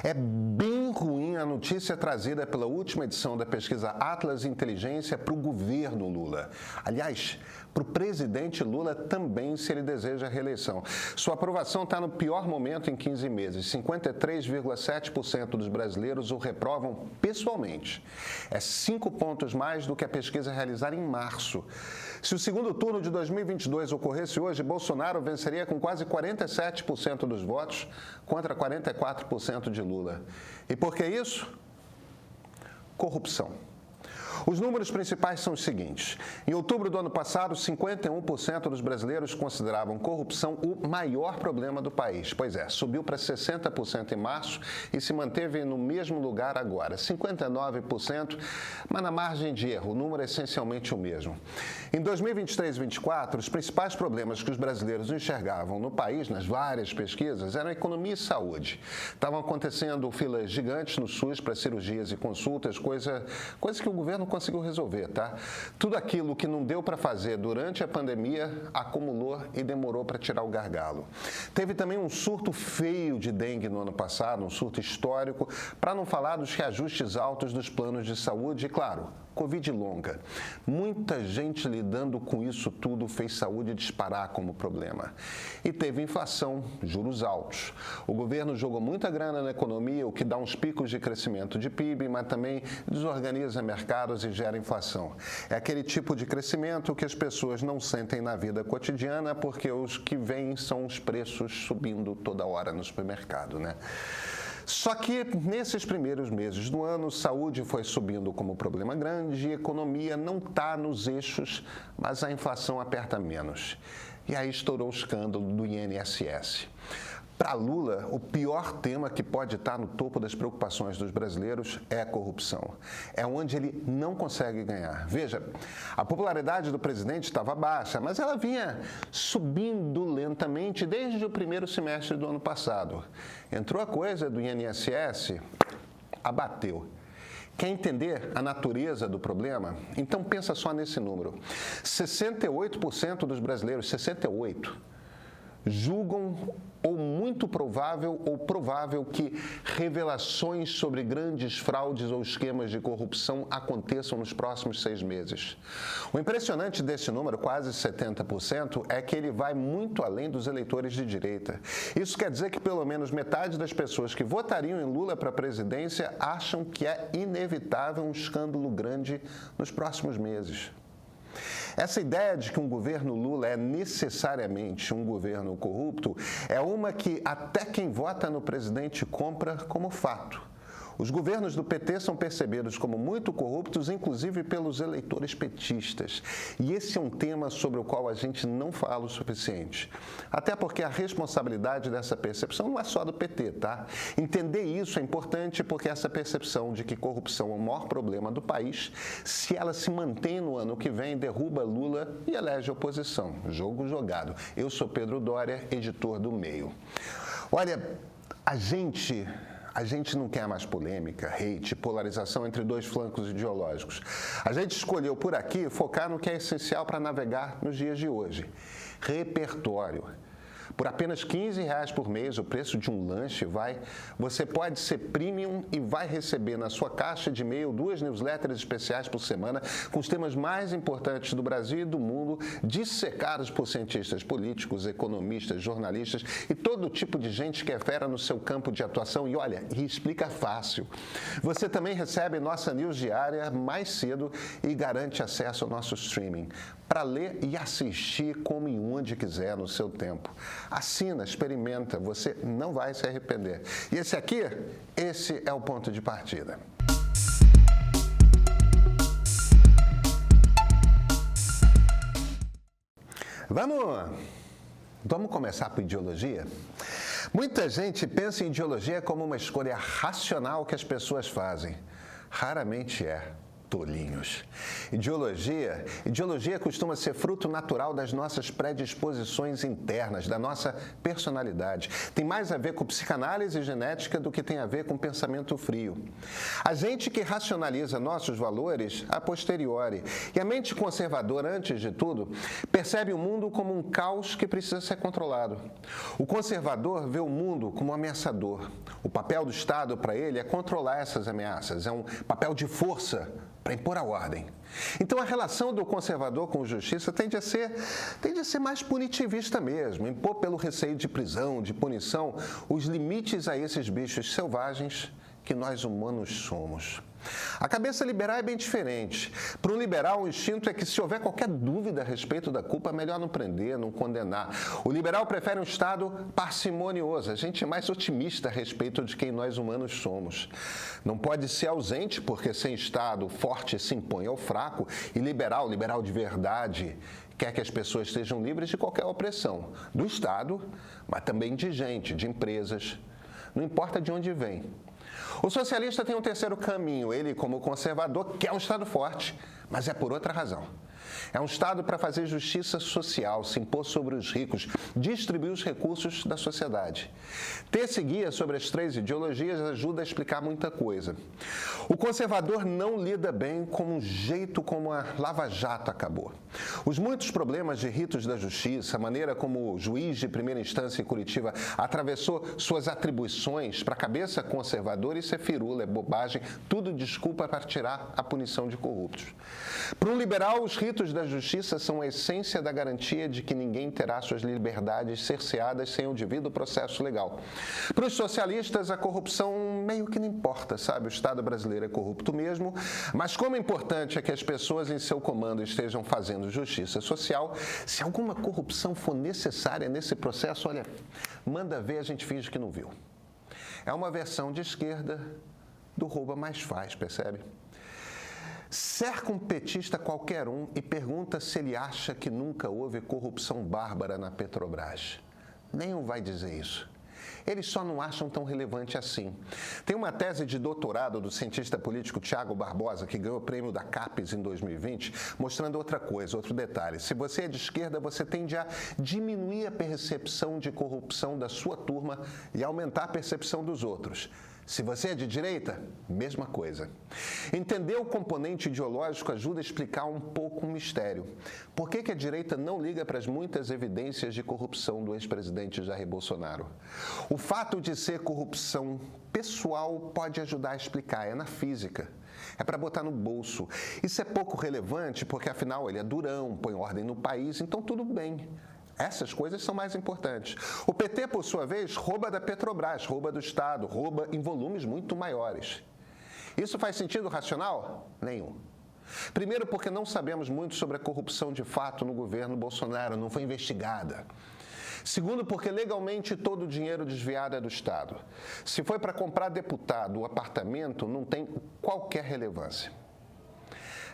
É bem ruim a notícia trazida pela última edição da pesquisa Atlas Inteligência para o governo Lula. Aliás, para o presidente Lula também, se ele deseja a reeleição. Sua aprovação está no pior momento em 15 meses. 53,7% dos brasileiros o reprovam pessoalmente. É 5 pontos mais do que a pesquisa realizada em março. Se o segundo turno de 2022 ocorresse hoje, Bolsonaro venceria com quase 47% dos votos contra 44% de Lula. E por que isso? Corrupção. Os números principais são os seguintes. Em outubro do ano passado, 51% dos brasileiros consideravam corrupção o maior problema do país. Pois é, subiu para 60% em março e se manteve no mesmo lugar agora, 59%, mas na margem de erro, o número é essencialmente o mesmo. Em 2023 e 2024, os principais problemas que os brasileiros enxergavam no país, nas várias pesquisas, eram economia e saúde. Estavam acontecendo filas gigantes no SUS para cirurgias e consultas, coisa que o governo conseguiu resolver, tá? Tudo aquilo que não deu para fazer durante a pandemia acumulou e demorou para tirar o gargalo. Teve também um surto feio de dengue no ano passado, um surto histórico, para não falar dos reajustes altos dos planos de saúde e, claro, Covid longa. Muita gente lidando com isso tudo fez saúde disparar como problema. E teve inflação, juros altos. O governo jogou muita grana na economia, o que dá uns picos de crescimento de PIB, mas também desorganiza mercados e gera inflação. É aquele tipo de crescimento que as pessoas não sentem na vida cotidiana, porque os que vêm são os preços subindo toda hora no supermercado, né? Só que nesses primeiros meses do ano, saúde foi subindo como problema grande, a economia não está nos eixos, mas a inflação aperta menos. E aí estourou o escândalo do INSS. Para Lula, o pior tema que pode estar no topo das preocupações dos brasileiros é a corrupção. É onde ele não consegue ganhar. Veja, a popularidade do presidente estava baixa, mas ela vinha subindo lentamente desde o primeiro semestre do ano passado. Entrou a coisa do INSS, abateu. Quer entender a natureza do problema? Então pensa só nesse número. 68% dos brasileiros, 68%, julgam ou muito provável ou provável que revelações sobre grandes fraudes ou esquemas de corrupção aconteçam nos próximos 6 meses. O impressionante desse número, quase 70%, é que ele vai muito além dos eleitores de direita. Isso quer dizer que pelo menos metade das pessoas que votariam em Lula para a presidência acham que é inevitável um escândalo grande nos próximos meses. Essa ideia de que um governo Lula é necessariamente um governo corrupto é uma que até quem vota no presidente compra como fato. Os governos do PT são percebidos como muito corruptos, inclusive pelos eleitores petistas. E esse é um tema sobre o qual a gente não fala o suficiente. Até porque a responsabilidade dessa percepção não é só do PT, tá? Entender isso é importante porque essa percepção de que corrupção é o maior problema do país, se ela se mantém no ano que vem, derruba Lula e elege oposição. Jogo jogado. Eu sou Pedro Doria, editor do Meio. Olha, a gente não quer mais polêmica, hate, polarização entre dois flancos ideológicos. A gente escolheu por aqui focar no que é essencial para navegar nos dias de hoje. Repertório. Por apenas R$15 por mês, o preço de um lanche você pode ser premium e vai receber na sua caixa de e-mail 2 newsletters especiais por semana com os temas mais importantes do Brasil e do mundo, dissecados por cientistas políticos, economistas, jornalistas e todo tipo de gente que é fera no seu campo de atuação e, olha, explica fácil. Você também recebe nossa news diária mais cedo e garante acesso ao nosso streaming para ler e assistir como e onde quiser no seu tempo. Assina, experimenta, você não vai se arrepender. E esse é o ponto de partida. Vamos começar por ideologia? Muita gente pensa em ideologia como uma escolha racional que as pessoas fazem. Raramente é. tolinhos. Ideologia costuma ser fruto natural das nossas predisposições internas, da nossa personalidade. Tem mais a ver com psicanálise e genética do que tem a ver com pensamento frio. A gente que racionaliza nossos valores a posteriori. E a mente conservadora, antes de tudo, percebe o mundo como um caos que precisa ser controlado. O conservador vê o mundo como ameaçador. O papel do Estado para ele é controlar essas ameaças, é um papel de força para impor a ordem. Então, a relação do conservador com a justiça tende a ser mais punitivista mesmo, impor pelo receio de prisão, de punição, os limites a esses bichos selvagens que nós humanos somos. A cabeça liberal é bem diferente. Para um liberal, o instinto é que, se houver qualquer dúvida a respeito da culpa, é melhor não prender, não condenar. O liberal prefere um Estado parcimonioso. A gente é mais otimista a respeito de quem nós humanos somos. Não pode ser ausente, porque sem Estado forte se impõe ao fraco. E liberal de verdade, quer que as pessoas estejam livres de qualquer opressão. Do Estado, mas também de gente, de empresas. Não importa de onde vem. O socialista tem um terceiro caminho. Ele, como conservador, quer um Estado forte, mas é por outra razão. É um Estado para fazer justiça social, se impor sobre os ricos, distribuir os recursos da sociedade. Ter esse guia sobre as três ideologias ajuda a explicar muita coisa. O conservador não lida bem com o jeito como a Lava Jato acabou. Os muitos problemas de ritos da justiça, a maneira como o juiz de primeira instância em Curitiba atravessou suas atribuições para a cabeça conservadora, isso é firula, é bobagem, tudo desculpa para tirar a punição de corruptos. Para um liberal, os ritos da justiça são a essência da garantia de que ninguém terá suas liberdades cerceadas sem o devido processo legal. Para os socialistas, a corrupção meio que não importa, sabe? O Estado brasileiro é corrupto mesmo, mas como é importante é que as pessoas em seu comando estejam fazendo justiça social, se alguma corrupção for necessária nesse processo, olha, manda ver, a gente finge que não viu. É uma versão de esquerda do rouba mais faz, percebe? Cerca um petista qualquer um e pergunta se ele acha que nunca houve corrupção bárbara na Petrobras. Nenhum vai dizer isso. Eles só não acham tão relevante assim. Tem uma tese de doutorado do cientista político Tiago Barbosa, que ganhou o prêmio da CAPES em 2020, mostrando outra coisa, outro detalhe. Se você é de esquerda, você tende a diminuir a percepção de corrupção da sua turma e aumentar a percepção dos outros. Se você é de direita, mesma coisa. Entender o componente ideológico ajuda a explicar um pouco o mistério. Por que a direita não liga para as muitas evidências de corrupção do ex-presidente Jair Bolsonaro? O fato de ser corrupção pessoal pode ajudar a explicar, é na física. É para botar no bolso. Isso é pouco relevante porque, afinal, ele é durão, põe ordem no país, então tudo bem. Essas coisas são mais importantes. O PT, por sua vez, rouba da Petrobras, rouba do Estado, rouba em volumes muito maiores. Isso faz sentido racional? Nenhum. Primeiro, porque não sabemos muito sobre a corrupção de fato no governo Bolsonaro, não foi investigada. Segundo, porque legalmente todo o dinheiro desviado é do Estado. Se foi para comprar deputado ou apartamento, não tem qualquer relevância.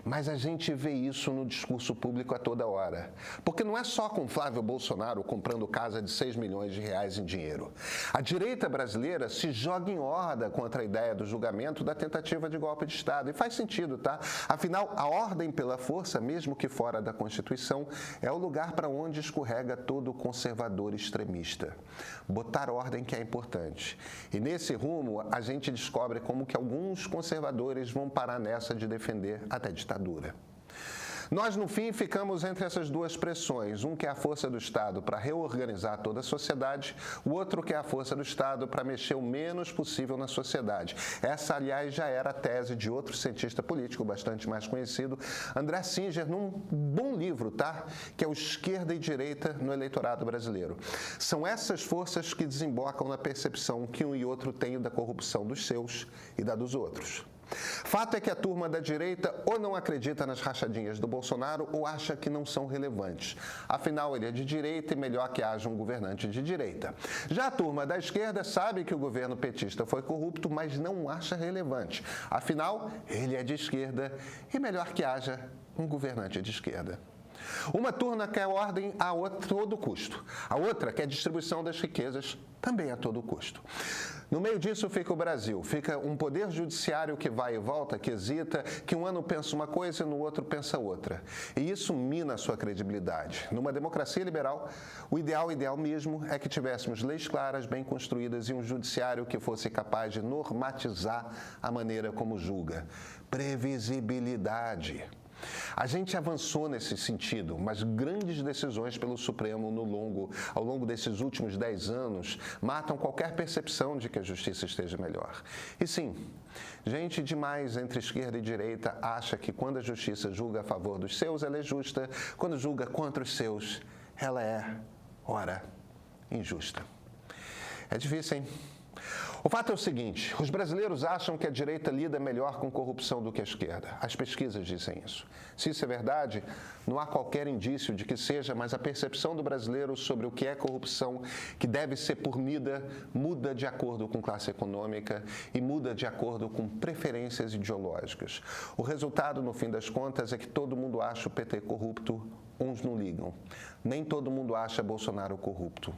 Mas a gente vê isso no discurso público a toda hora. Porque não é só com Flávio Bolsonaro comprando casa de 6 milhões de reais em dinheiro. A direita brasileira se joga em horda contra a ideia do julgamento da tentativa de golpe de Estado. E faz sentido, tá? Afinal, a ordem pela força, mesmo que fora da Constituição, é o lugar para onde escorrega todo conservador extremista. Botar ordem que é importante. E nesse rumo, a gente descobre como que alguns conservadores vão parar nessa de defender até ditadura. Nós, no fim, ficamos entre essas duas pressões. Um que é a força do Estado para reorganizar toda a sociedade, o outro que é a força do Estado para mexer o menos possível na sociedade. Essa, aliás, já era a tese de outro cientista político bastante mais conhecido, André Singer, num bom livro, tá? Que é o Esquerda e Direita no Eleitorado Brasileiro. São essas forças que desembocam na percepção que um e outro têm da corrupção dos seus e da dos outros. Fato é que a turma da direita ou não acredita nas rachadinhas do Bolsonaro ou acha que não são relevantes. Afinal, ele é de direita e melhor que haja um governante de direita. Já a turma da esquerda sabe que o governo petista foi corrupto, mas não acha relevante. Afinal, ele é de esquerda e melhor que haja um governante de esquerda. Uma turma quer ordem a todo custo. A outra quer distribuição das riquezas também a todo custo. No meio disso fica o Brasil, fica um poder judiciário que vai e volta, que hesita, que um ano pensa uma coisa e no outro pensa outra. E isso mina a sua credibilidade. Numa democracia liberal, o ideal mesmo é que tivéssemos leis claras, bem construídas e um judiciário que fosse capaz de normatizar a maneira como julga. Previsibilidade. A gente avançou nesse sentido, mas grandes decisões pelo Supremo ao longo desses últimos 10 anos matam qualquer percepção de que a justiça esteja melhor. E sim, gente demais entre esquerda e direita acha que quando a justiça julga a favor dos seus, ela é justa, quando julga contra os seus, ela é, ora, injusta. É difícil, hein? O fato é o seguinte, os brasileiros acham que a direita lida melhor com corrupção do que a esquerda. As pesquisas dizem isso. Se isso é verdade, não há qualquer indício de que seja, mas a percepção do brasileiro sobre o que é corrupção, que deve ser punida, muda de acordo com classe econômica e muda de acordo com preferências ideológicas. O resultado, no fim das contas, é que todo mundo acha o PT corrupto, uns não ligam. Nem todo mundo acha Bolsonaro corrupto.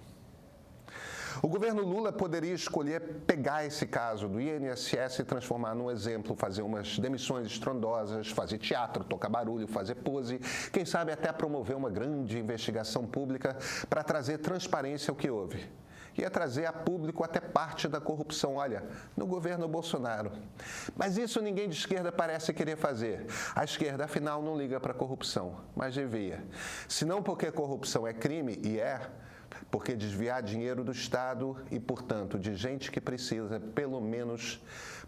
O governo Lula poderia escolher pegar esse caso do INSS e transformar num exemplo, fazer umas demissões estrondosas, fazer teatro, tocar barulho, fazer pose, quem sabe até promover uma grande investigação pública para trazer transparência ao que houve. Ia trazer a público até parte da corrupção, olha, no governo Bolsonaro. Mas isso ninguém de esquerda parece querer fazer. A esquerda, afinal, não liga para a corrupção, mas devia. Se não porque corrupção é crime, e é, porque desviar dinheiro do Estado e, portanto, de gente que precisa, pelo menos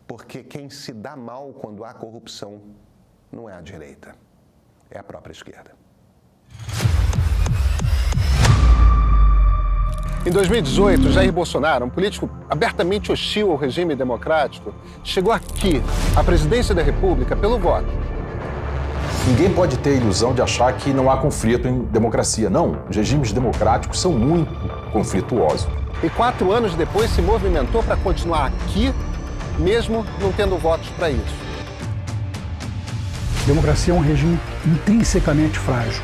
porque quem se dá mal quando há corrupção não é a direita, é a própria esquerda. Em 2018, Jair Bolsonaro, um político abertamente hostil ao regime democrático, chegou aqui, à presidência da República, pelo voto. Ninguém pode ter a ilusão de achar que não há conflito em democracia. Não, os regimes democráticos são muito conflituosos. E 4 anos depois se movimentou para continuar aqui, mesmo não tendo votos para isso. Democracia é um regime intrinsecamente frágil.